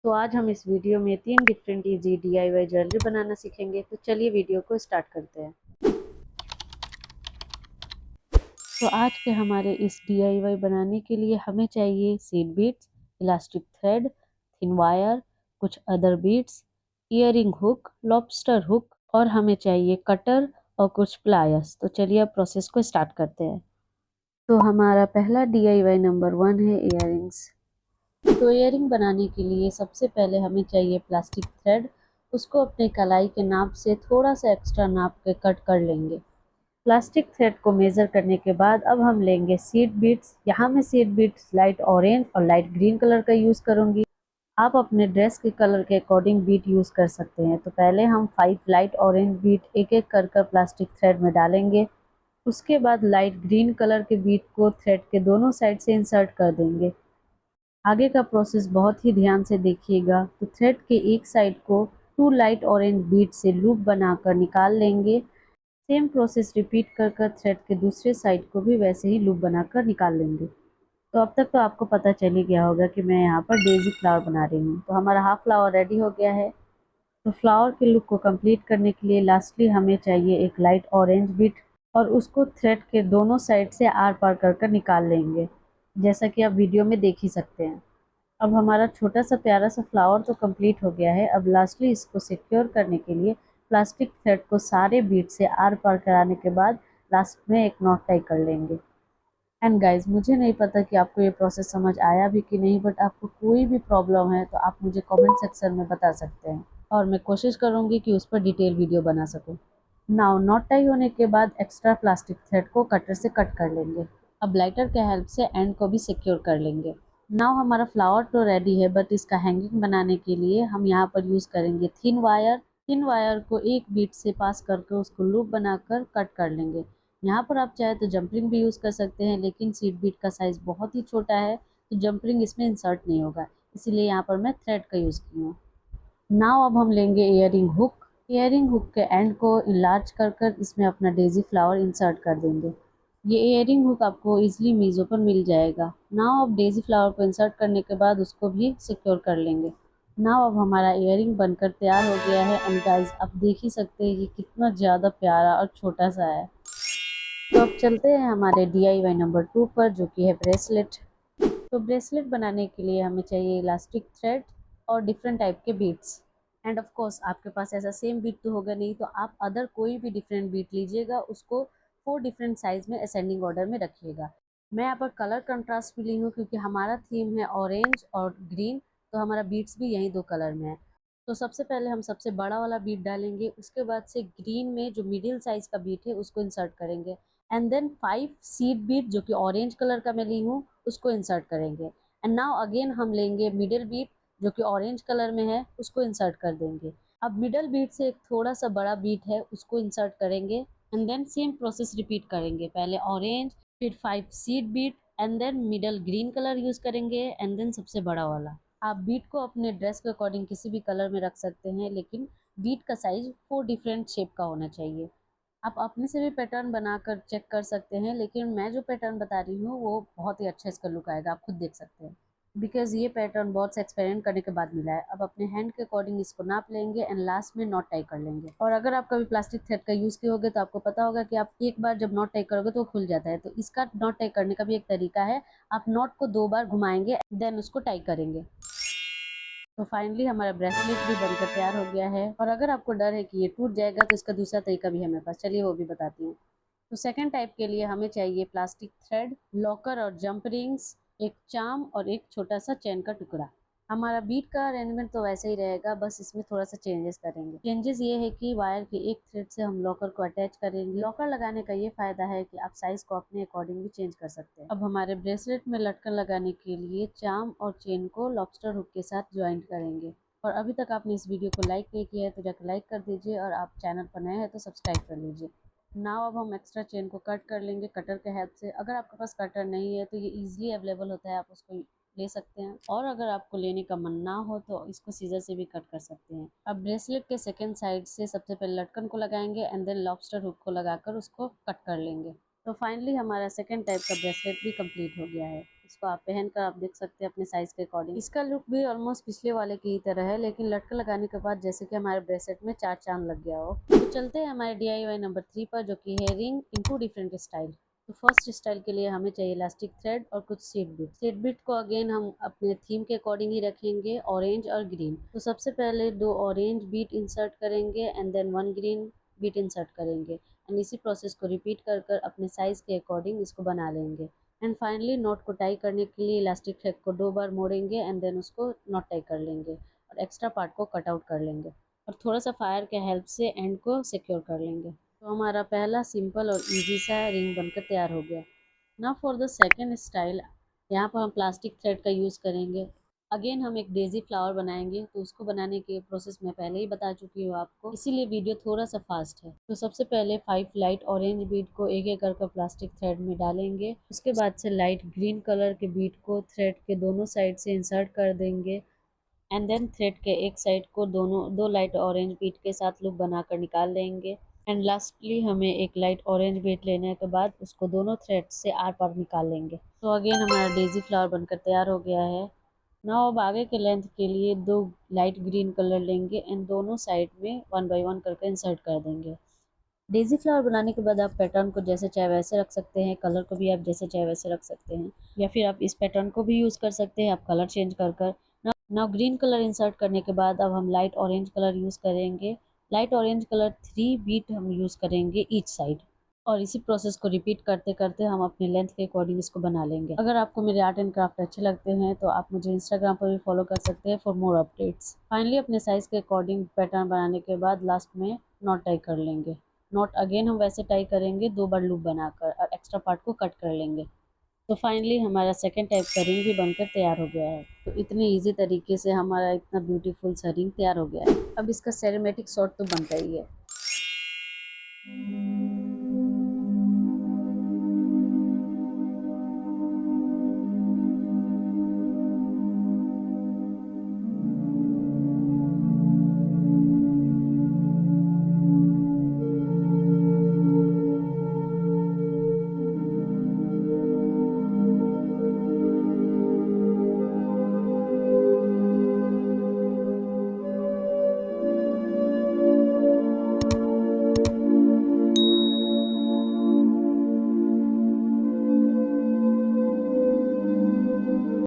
तो आज हम इस वीडियो में 3 डिफरेंट इजी डीआईवाई ज्वेलरी बनाना सीखेंगे। तो चलिए वीडियो को स्टार्ट करते हैं। तो आज के हमारे इस डीआईवाई बनाने के लिए हमें चाहिए seed beads, elastic thread, thin wire, कुछ other beads, earring hook, lobster hook और हमें चाहिए कटर और कुछ प्लायर्स। तो चलिए अब प्रोसेस को स्टार्ट करते हैं। तो हमारा पहला डीआईवाई नंबर 1 है इयरिंग्स। तो इयरिंग बनाने के लिए सबसे पहले हमें चाहिए प्लास्टिक थ्रेड। उसको अपने कलाई के नाप से थोड़ा सा एक्स्ट्रा नाप के कट कर लेंगे। प्लास्टिक थ्रेड को मेज़र करने के बाद अब हम लेंगे सीड बीड्स। यहाँ मैं सीड बीड्स लाइट ऑरेंज और लाइट ग्रीन कलर का यूज़ करूँगी। आप अपने ड्रेस के कलर के अकॉर्डिंग बीट यूज़ कर सकते हैं। तो पहले हम 5 लाइट ऑरेंज बीट एक एक कर प्लास्टिक थ्रेड में डालेंगे। उसके बाद लाइट ग्रीन कलर के बीट को थ्रेड के दोनों साइड से इंसर्ट कर देंगे। आगे का प्रोसेस बहुत ही ध्यान से देखिएगा। तो थ्रेड के एक साइड को 2 लाइट ऑरेंज बीड से लूप बनाकर निकाल लेंगे। सेम प्रोसेस रिपीट कर थ्रेड के दूसरे साइड को भी वैसे ही लूप बनाकर निकाल लेंगे। तो अब तक तो आपको पता चल ही गया होगा कि मैं यहाँ पर डेजी फ्लावर बना रही हूँ। तो हमारा हाफ फ्लावर रेडी हो गया है। तो फ्लावर के लुक को कंप्लीट करने के लिए लास्टली हमें चाहिए एक लाइट ऑरेंज बीड और उसको थ्रेड के दोनों साइड से आर पार कर निकाल लेंगे, जैसा कि आप वीडियो में देख ही सकते हैं। अब हमारा छोटा सा प्यारा सा फ्लावर तो कंप्लीट हो गया है। अब लास्टली इसको सिक्योर करने के लिए प्लास्टिक थ्रेड को सारे बीट से आर पार कराने के बाद लास्ट में एक नॉट टाई कर लेंगे। एंड गाइज, मुझे नहीं पता कि आपको ये प्रोसेस समझ आया भी कि नहीं, बट आपको कोई भी प्रॉब्लम है तो आप मुझे कमेंट सेक्शन में बता सकते हैं और मैं कोशिश करूँगी कि उस पर डिटेल वीडियो बना सकूँ। नाउ नॉट टाई होने के बाद एक्स्ट्रा प्लास्टिक थ्रेड को कटर से कट कर लेंगे। अब लाइटर के हेल्प से एंड को भी सिक्योर कर लेंगे। नाउ हमारा फ्लावर तो रेडी है, बट इसका हैंगिंग बनाने के लिए हम यहाँ पर यूज़ करेंगे थिन वायर। थिन वायर को एक बीट से पास करके उसको लूप बनाकर कट कर लेंगे। यहाँ पर आप चाहे तो जंपरिंग भी यूज़ कर सकते हैं, लेकिन सीड बीट का साइज़ बहुत ही छोटा है तो जंपरिंग इसमें इंसर्ट नहीं होगा, इसीलिए यहाँ पर मैं थ्रेड का यूज़ की हूँ। नाउ अब हम लेंगे इयरिंग हुक। इयरिंग हुक के एंड को इलार्ज कर इसमें अपना डेजी फ्लावर इंसर्ट कर देंगे। ये इयरिंग हुक आपको इजीली मीज़ो पर मिल जाएगा। नाउ अब डेजी फ्लावर को इंसर्ट करने के बाद उसको भी सिक्योर कर लेंगे। नाउ अब हमारा इयरिंग बनकर तैयार हो गया है। एंड गाइस, आप देख ही सकते हैं कि कितना ज़्यादा प्यारा और छोटा सा है। तो अब चलते हैं हमारे डीआईवाई नंबर 2 पर, जो कि है ब्रेसलेट। तो ब्रेसलेट बनाने के लिए हमें चाहिए इलास्टिक थ्रेड और डिफरेंट टाइप के बीड्स। एंड ऑफ कोर्स आपके पास ऐसा सेम बीट तो होगा नहीं, तो आप अदर कोई भी डिफरेंट बीट लीजिएगा, उसको 4 डिफरेंट साइज में असेंडिंग ऑर्डर में रखिएगा। मैं यहाँ पर कलर कंट्रास्ट भी ली हूँ क्योंकि हमारा थीम है ऑरेंज और ग्रीन, तो हमारा बीट्स भी यही 2 कलर में है। तो सबसे पहले हम सबसे बड़ा वाला बीट डालेंगे, उसके बाद से ग्रीन में जो मिडिल साइज का बीट है उसको इंसर्ट करेंगे। एंड देन 5 सीड बीट जो कि ऑरेंज कलर का मैं ली हूँ उसको इंसर्ट करेंगे। एंड नाउ अगेन हम लेंगे मिडिल बीट जो कि ऑरेंज कलर में है, उसको इंसर्ट कर देंगे। अब मिडल बीट से एक थोड़ा सा बड़ा बीट है उसको इंसर्ट करेंगे। And then same process repeat करेंगे, पहले ऑरेंज, फिर 5 seed bead and then middle green colour use करेंगे एंड देन सबसे बड़ा वाला। आप बीट को अपने ड्रेस के अकॉर्डिंग किसी भी कलर में रख सकते हैं, लेकिन बीट का साइज 4 डिफरेंट शेप का होना चाहिए। आप अपने से भी पैटर्न बनाकर चेक कर सकते हैं, लेकिन मैं जो पैटर्न बता रही हूँ वो बहुत ही अच्छा इसका लुक आएगा, आप खुद देख सकते हैं। बिकॉज ये पैटर्न बहुत से एक्सपेरिमेंट करने के बाद मिला है। अब अपने हैंड के अकॉर्डिंग इसको नाप लेंगे एंड लास्ट में नॉट टाई कर लेंगे। और अगर आप कभी प्लास्टिक थ्रेड का यूज़ किए होगे तो आपको पता होगा कि आप एक बार जब नॉट टाई करोगे तो वो खुल जाता है। तो इसका नॉट टाई करने का भी एक तरीका है, आप नॉट को 2 बार घुमाएंगे देन उसको टाई करेंगे। तो फाइनली हमारा ब्रेसलेट भी बनकर तैयार हो गया है। और अगर आपको डर है कि ये टूट जाएगा तो इसका दूसरा तरीका भी है मेरे पास, चलिए वो भी बताती हूँ। तो सेकंड टाइप के लिए हमें चाहिए प्लास्टिक थ्रेड, लॉकर और जंप रिंग्स, एक चार्म और एक छोटा सा चैन का टुकड़ा। हमारा बीट का अरेंजमेंट तो वैसे ही रहेगा, बस इसमें थोड़ा सा चेंजेस करेंगे। चेंजेस ये है कि वायर के एक थ्रेड से हम लॉकर को अटैच करेंगे। लॉकर लगाने का ये फायदा है कि आप साइज को अपने अकॉर्डिंग भी चेंज कर सकते हैं। अब हमारे ब्रेसलेट में लटकन लगाने के लिए चार्म और चेन को लॉबस्टर हुक के साथ ज्वाइंट करेंगे। और अभी तक आपने इस वीडियो को लाइक नहीं किया है तो जाकर लाइक कर दीजिए, और आप चैनल पर नए हैं तो सब्सक्राइब कर लीजिए। नाउ अब हम एक्स्ट्रा चेन को कट कर लेंगे कटर के हेल्प से। अगर आपके पास कटर नहीं है तो ये इजीली अवेलेबल होता है, आप उसको ले सकते हैं। और अगर आपको लेने का मन ना हो तो इसको सीजर से भी कट कर सकते हैं। अब ब्रेसलेट के सेकंड साइड से सबसे पहले लटकन को लगाएंगे एंड देन लॉबस्टर हुक को लगाकर उसको कट कर लेंगे। तो फाइनली हमारा सेकंड टाइप का ब्रेसलेट भी कंप्लीट हो गया है। इसको आप पहनकर आप देख सकते हैं अपने साइज के अकॉर्डिंग। इसका लुक भी ऑलमोस्ट पिछले वाले की ही तरह है, लेकिन लटकन लगाने के बाद जैसे कि हमारे ब्रेसलेट में 4 चांद लग गया हो। तो चलते हैं हमारे DIY नंबर 3 पर, जो कि है रिंग इन 2 डिफरेंट स्टाइल। तो फर्स्ट स्टाइल के लिए हमें चाहिए इलास्टिक थ्रेड और कुछ सीड बीट। सीड बीट को अगेन हम अपने थीम के अकॉर्डिंग ही रखेंगे, ऑरेंज और ग्रीन। तो सबसे पहले 2 ऑरेंज बीट इंसर्ट करेंगे and then 1 green bead insert करेंगे एंड इसी प्रोसेस को रिपीट कर कर अपने साइज के अकॉर्डिंग इसको बना लेंगे। एंड फाइनली नॉट को टाई करने के लिए इलास्टिक थ्रेड को 2 बार मोड़ेंगे एंड देन उसको नॉट टाई कर लेंगे और एक्स्ट्रा पार्ट को कट आउट कर लेंगे और थोड़ा सा फायर के हेल्प से एंड को सिक्योर कर लेंगे। तो हमारा पहला सिंपल और इजी सा रिंग बनकर तैयार हो गया। Now for the second style, यहाँ पर हम प्लास्टिक थ्रेड का यूज़ करेंगे। अगेन हम एक डेज़ी फ्लावर बनाएंगे, तो उसको बनाने के प्रोसेस मैं पहले ही बता चुकी हूँ आपको, इसीलिए वीडियो थोड़ा सा फास्ट है। तो सबसे पहले 5 लाइट ऑरेंज बीड को एक एक करके प्लास्टिक थ्रेड में डालेंगे। उसके बाद से लाइट ग्रीन कलर के बीड को थ्रेड के दोनों साइड से इंसर्ट कर देंगे एंड देन थ्रेड के एक साइड को दो लाइट ऑरेंज बीड के साथ लूप बनाकर निकाल लेंगे एंड लास्टली हमें एक लाइट ऑरेंज बीट लेने के बाद उसको दोनों थ्रेड से आर पार निकाल लेंगे। तो अगेन हमारा डेजी फ्लावर बनकर तैयार हो गया है। नाउ अब आगे के लेंथ के लिए 2 लाइट ग्रीन कलर लेंगे एंड दोनों साइड में 1 बाय 1 करके इंसर्ट कर देंगे। डेजी फ्लावर बनाने के बाद आप पैटर्न को जैसे चाहे वैसे रख सकते हैं, कलर को भी आप जैसे चाहे वैसे रख सकते हैं, या फिर आप इस पैटर्न को भी यूज़ कर सकते हैं, आप कलर चेंज कर कर। नाउ ग्रीन कलर इंसर्ट करने के बाद अब हम लाइट ऑरेंज कलर यूज़ करेंगे। लाइट ऑरेंज कलर 3 बीट हम यूज़ करेंगे ईच साइड और इसी प्रोसेस को रिपीट करते करते हम अपने लेंथ के अकॉर्डिंग इसको बना लेंगे। अगर आपको मेरे आर्ट एंड क्राफ्ट अच्छे लगते हैं तो आप मुझे इंस्टाग्राम पर भी फॉलो कर सकते हैं फॉर मोर अपडेट्स। फाइनली अपने साइज़ के अकॉर्डिंग पैटर्न बनाने के बाद लास्ट में नॉट टाई कर लेंगे। नॉट अगेन हम वैसे टाई करेंगे 2 बार लूप बनाकर और एक्स्ट्रा पार्ट को कट कर लेंगे। तो फाइनली हमारा सेकंड टाइप का रिंग भी बनकर तैयार हो गया है। तो इतने इजी तरीके से हमारा इतना ब्यूटीफुल सा रिंग तैयार हो गया है। अब इसका सिनेमैटिक शॉट तो बनता ही है।